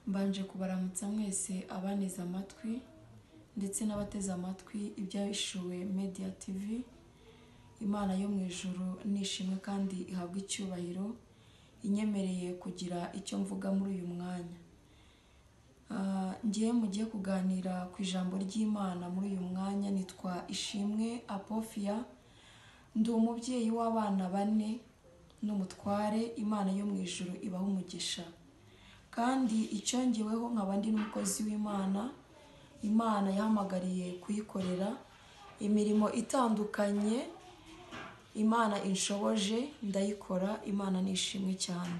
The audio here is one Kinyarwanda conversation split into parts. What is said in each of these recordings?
Mbanje kubaramutsa mwese abaneza amatwi ndetse n'abateze amatwi ibyahishuwe Media TV. Imana yo mu ijuru nishimwe kandi ihabwa icyubahiro, inyemereye kugira icyo mvuga muri uyu mwanya. Ngiye mugiye kuganira ku ijambo ry'Imana muri uyu mwanya. Nitwa Ishimwe Apofia, ndi umubyeyi w'abana 4 n'umutware. Imana yo mu ijuru ibaho umugisha, kandi icyongeweho nkaba ndi n'umukozi w'Imana. Imana yahamagariye kuyikorera imirimo itandukanye. Imana inshoboje ndayikora. Imana nishimwe cyane.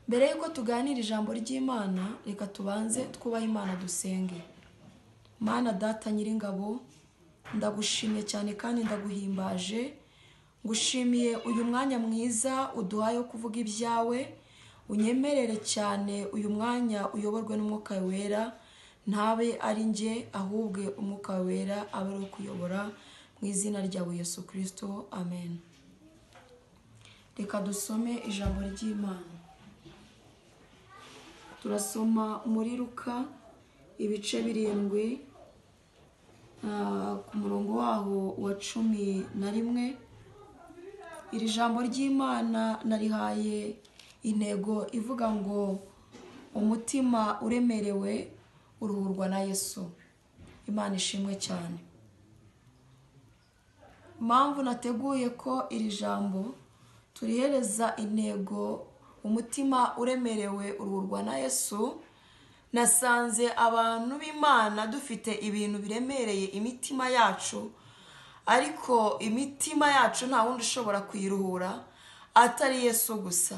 Mbere yuko tuganira ijambo ry'Imana, reka tubanze twubahe Imana dusenge. Mana Data Nyiringabo, ndagushimye cyane kandi ndaguhimbaje. Ngushimiye uyu mwanya mwiza uduhaye wo kuvuga ibyawe. Unyemerere cyane uyu mwanya uyoborwe n'Umwuka Wera, ntabe ari nge ahubwe Umwuka Wera abe ari kuyobora, mu izina rya Yesu Kristo, amen. Reka dusome ijambo ry'Imana. Turasoma muri Luka ibice 7 ku murongo waho wa 11. Iri jambo ry'Imana narihaye intego ivuga ngo umutima uremerewe uruhurwa na Yesu. Imana ishimwe cyane. Impamvu nateguye ko iri jambo turihereza intego umutima uremerewe uruhurwa na Yesu, nasanze abantu b'Imana dufite ibintu biremereye imitima yacu, ariko imitima yacu nta wundi ushobora kuyiruhura atari Yesu gusa.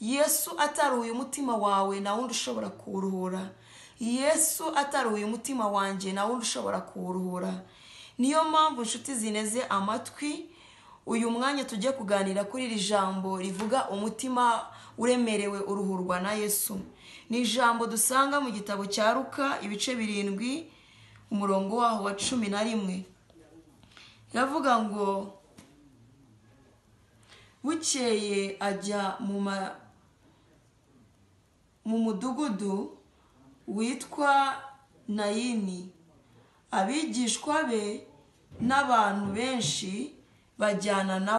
Yesu ataruhuye umutima wawe nta wundi ushobora kuwuruhura. Yesu ataruhuye umutima wanjye nta wundi ushobora kuwuruhura. Niyo mpamvu inshuti zineze amatwi, uyu mwanya tujye kuganira kuri iri jambo rivuga umutima uremerewe uruhurwa na Yesu. Ni ijambo dusanga mu gitabo cya Luka ibice 7 umurongo waho wa 11. Yavuga ngo bukeye ajya mu mudugudu witwa Nayini. Abigishwa be n'abantu benshi bajyana na